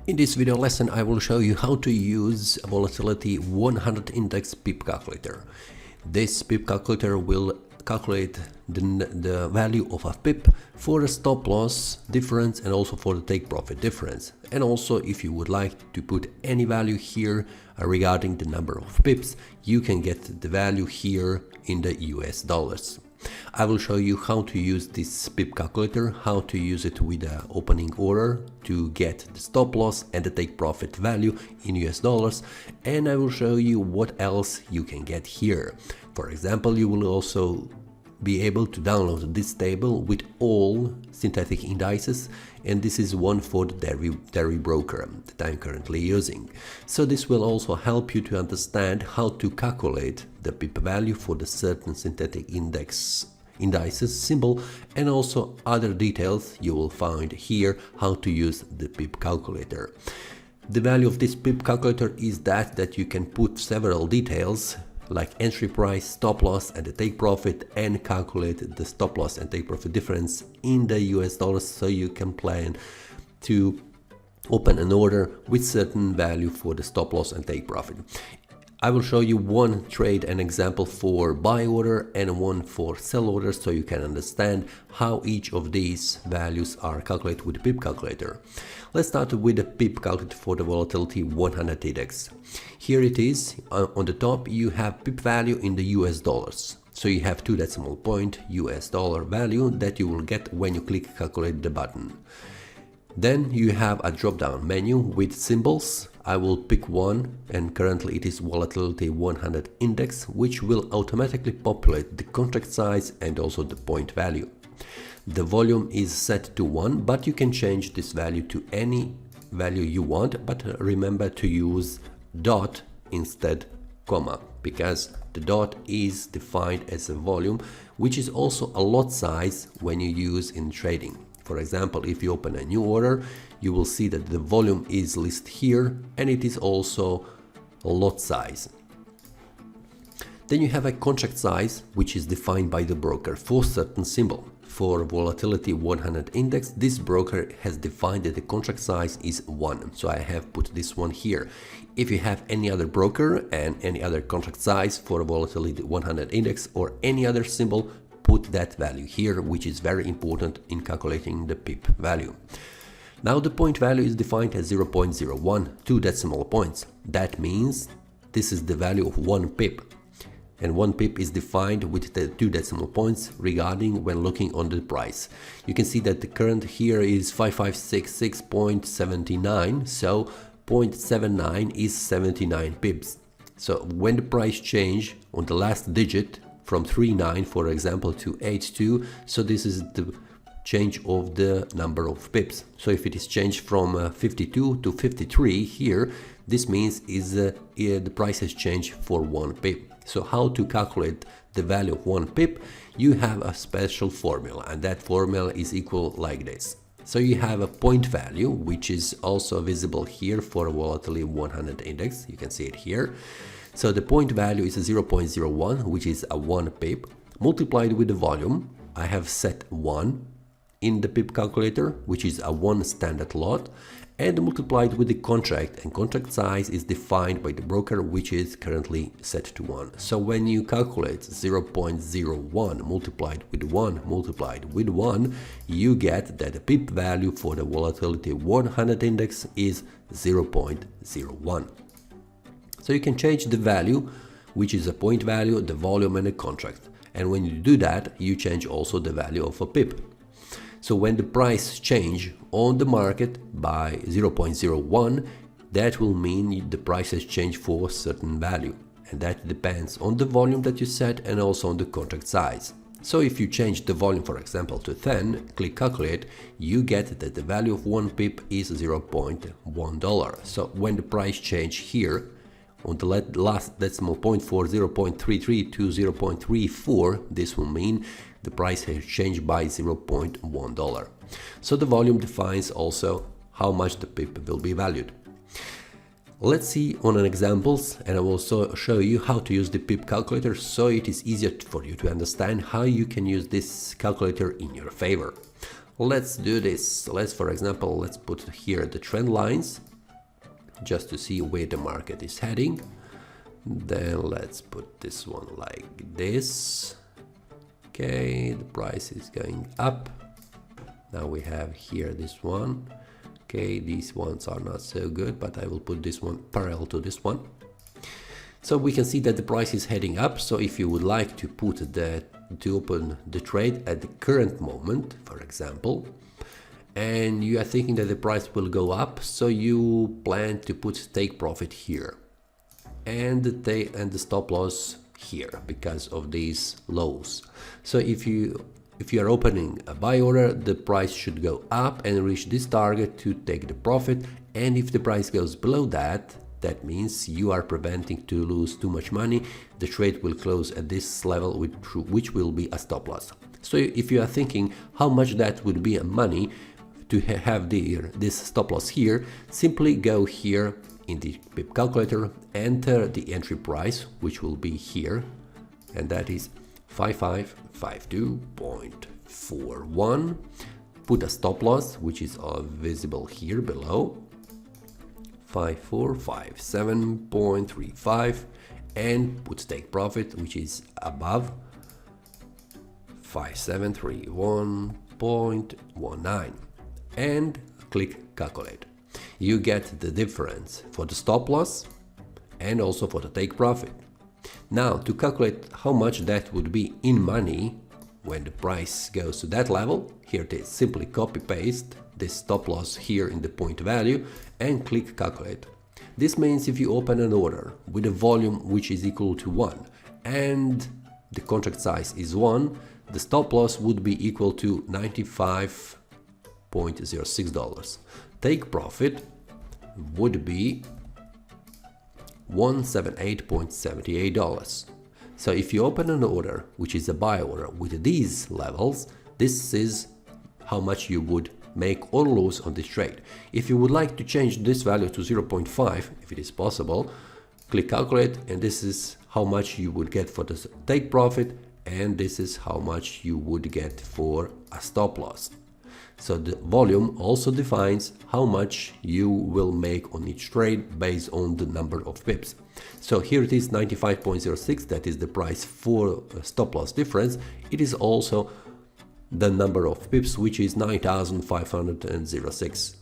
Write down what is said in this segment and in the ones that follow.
In this video lesson, I will show you how to use a Volatility 100 Index Pip Calculator. This Pip Calculator will calculate the value of a pip for the stop loss difference and also for the take profit difference. And also, if you would like to put any value here regarding the number of pips, you can get the value here in the US dollars. I will show you how to use this Pip calculator, how to use it with the opening order to get the stop loss and the take profit value in US dollars, and I will show you what else you can get here. For example, you will also be able to download this table with all synthetic indices, and this is one for the dairy broker that I'm currently using. So this will also help you to understand how to calculate the pip value for the certain synthetic indices symbol, and also other details you will find here how to use the pip calculator. The value of this pip calculator is that you can put several details like entry price, stop loss and the take profit, and calculate the stop loss and take profit difference in the US dollars, so you can plan to open an order with certain value for the stop loss and take profit. I will show you one trade, an example for buy order and one for sell order, so you can understand how each of these values are calculated with the pip calculator. Let's start with the pip calculator for the Volatility 100 Index. Here it is. On the top you have pip value in the US dollars. So you have 2 decimal point US dollar value that you will get when you click calculate the button. Then you have a drop down menu with symbols. I will pick one, and currently it is Volatility 100 Index, which will automatically populate the contract size and also the point value. The volume is set to 1, but you can change this value to any value you want, but remember to use dot instead comma, because the dot is defined as a volume, which is also a lot size when you use in trading. For example, if you open a new order, you will see that the volume is listed here, and it is also a lot size. Then you have a contract size, which is defined by the broker for certain symbol. For Volatility 100 Index, this broker has defined that the contract size is 1, so I have put this one here. If you have any other broker and any other contract size for Volatility 100 Index or any other symbol, put that value here, which is very important in calculating the pip value. Now the point value is defined as 0.01, 2 decimal points. That means this is the value of 1 pip. And 1 pip is defined with the 2 decimal points regarding when looking on the price. You can see that the current here is 5566.79, so 0.79 is 79 pips. So when the price change on the last digit from 39, for example, to 82, so this is the change of the number of pips. So if it is changed from 52 to 53 here, this means the price has changed for 1 pip. So how to calculate the value of 1 pip? You have a special formula, and that formula is equal like this. So you have a point value, which is also visible here for Volatility 100 Index. You can see it here. So the point value is 0.01, which is a 1 pip, multiplied with the volume. I have set 1 in the pip calculator, which is a 1 standard lot, and multiplied with the contract, and contract size is defined by the broker, which is currently set to 1. So when you calculate 0.01 multiplied with 1 multiplied with 1, you get that the pip value for the Volatility 100 Index is 0.01. So you can change the value, which is a point value, the volume and the contract. And when you do that, you change also the value of a pip. So when the price change on the market by 0.01, that will mean the price has changed for a certain value. And that depends on the volume that you set and also on the contract size. So if you change the volume, for example, to 10, click calculate, you get that the value of 1 pip is $0.1. So when the price change here, on the last decimal point for 0.33 to 0.34, this will mean the price has changed by $0.1. So the volume defines also how much the pip will be valued. Let's see on an examples, and I will also show you how to use the pip calculator, so it is easier for you to understand how you can use this calculator in your favor. Let's do this. For example, let's put here the trend lines. just to see where the market is heading. Then let's put this one like this. Okay, the price is going up. Now we have here this one. Okay, these ones are not so good, but I will put this one parallel to this one. So we can see that the price is heading up. So if you would like to open the trade at the current moment, for example, and you are thinking that the price will go up, so you plan to put take profit here and the stop loss here because of these lows. So if you are opening a buy order, the price should go up and reach this target to take the profit, and if the price goes below that, that means you are preventing to lose too much money. The trade will close at this level, which will be a stop loss. So if you are thinking how much that would be money to have this stop loss here, simply go here in the Pip Calculator, enter the entry price, which will be here, and that is 5552.41. Put a stop loss, which is visible here below, 5457.35, and put take profit, which is above 5731.19, and click calculate. You get the difference for the stop loss and also for the take profit. Now, to calculate how much that would be in money when the price goes to that level, here it is. Simply copy paste this stop loss here in the point value and click calculate. This means if you open an order with a volume which is equal to 1 and the contract size is 1, the stop loss would be equal to $95.06. Take profit would be $178.78. So if you open an order which is a buy order with these levels, this is how much you would make or lose on this trade. If you would like to change this value to 0.5, if it is possible, click calculate, and this is how much you would get for the take profit, and this is how much you would get for a stop loss. So the volume also defines how much you will make on each trade based on the number of pips. So here it is 95.06, that is the price for stop loss difference. It is also the number of pips, which is 9,506.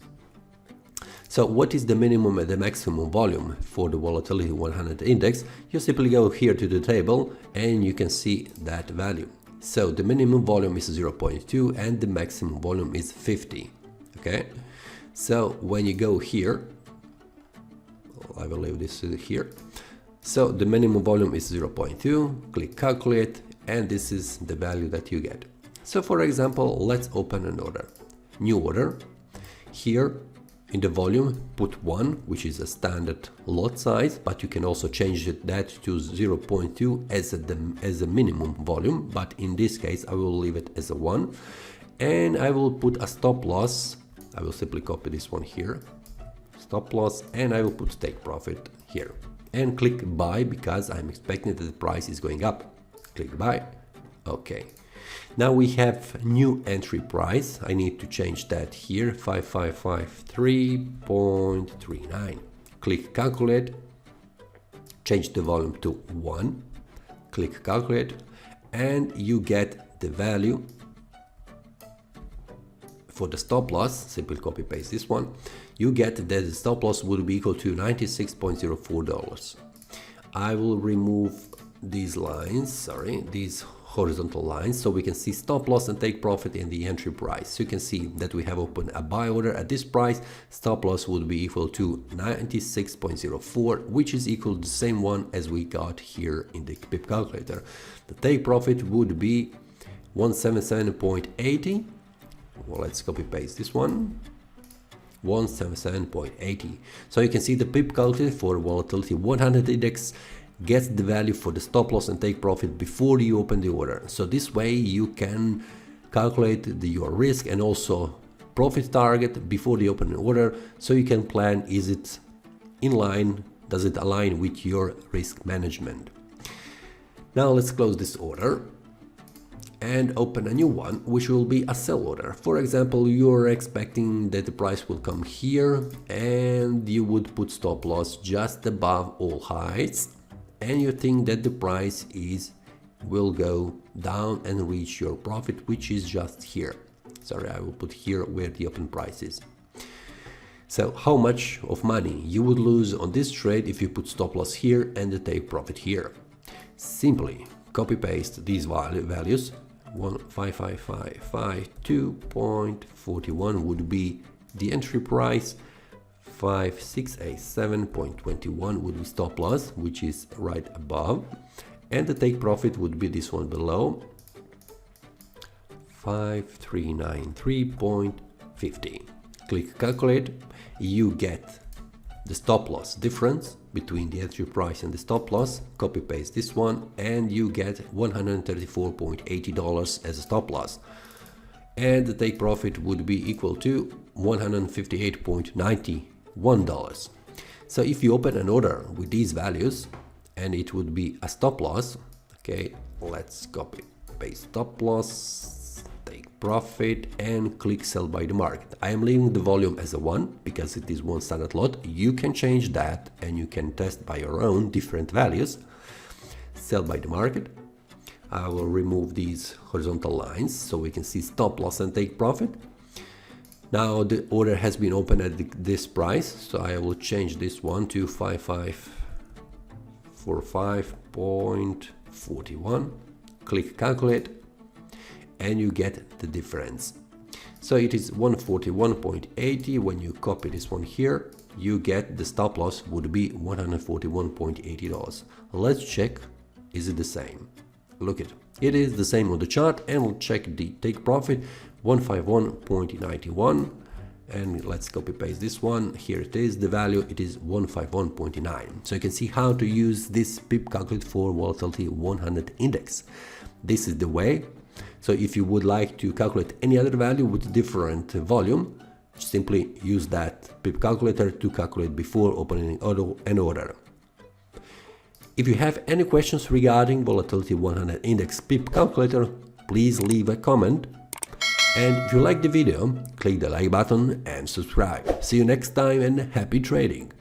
So what is the minimum and the maximum volume for the Volatility 100 index? You simply go here to the table and you can see that value. So the minimum volume is 0.2 and the maximum volume is 50. Okay, so when you go here, I will leave this here. So the minimum volume is 0.2, click calculate, and this is the value that you get. So for example, let's open an order, new order. Here in the volume, put 1, which is a standard lot size, but you can also change that to 0.2 as a minimum volume, but in this case I will leave it as a 1, and I will put a stop loss. I will simply copy this one here, stop loss, and I will put take profit here and click buy because I'm expecting that the price is going up. Click buy. Okay. Now we have new entry price. I need to change that here, 5553.39. Click calculate, change the volume to 1, click calculate, and you get the value for the stop loss. Simply copy paste this one. You get that the stop loss would be equal to $96.04. I will remove these lines, these horizontal lines, so we can see stop loss and take profit in the entry price. So you can see that we have opened a buy order at this price. Stop loss would be equal to 96.04, which is equal to the same one as we got here in the Pip Calculator. The take profit would be 177.80. Well, let's copy paste this one, 177.80. So you can see the Pip Calculator for Volatility 100 index gets the value for the stop loss and take profit before you open the order. So this way you can calculate your risk and also profit target before the open order, so you can plan, is it in line, does it align with your risk management. Now let's close this order and open a new one, which will be a sell order. For example, you're expecting that the price will come here and you would put stop loss just above all highs, and you think that the price will go down and reach your profit, which is just here. Sorry, I will put here where the open price is. So how much of money you would lose on this trade if you put stop loss here and the take profit here? Simply copy paste these values. 15552.41 would be the entry price, 5687.21 would be stop loss, which is right above, and the take profit would be this one below, 5393.50. Click calculate, you get the stop loss difference between the entry price and the stop loss, copy paste this one, and you get $134.80 as a stop loss, and the take profit would be equal to $158.91. So if you open an order with these values and it would be a stop loss, okay, let's copy paste stop loss, take profit, and click sell by the market. I am leaving the volume as a 1 because it is one standard lot. You can change that and you can test by your own different values. Sell by the market. I will remove these horizontal lines so we can see stop loss and take profit. Now the order has been opened at this price, so I will change this one to 5545.41. Click calculate, and you get the difference. So it is 141.80. When you copy this one here, you get the stop loss would be $141.80. Let's check, is it the same? Look it is the same on the chart, and we'll check the take profit, 151.91, and let's copy paste this one. Here it is, the value, it is 151.9. So you can see how to use this Pip Calculator for Volatility 100 index. This is the way. So if you would like to calculate any other value with different volume, simply use that Pip Calculator to calculate before opening an order. If you have any questions regarding Volatility 100 Index Pip Calculator, please leave a comment. And if you like the video, click the like button and subscribe. See you next time and happy trading!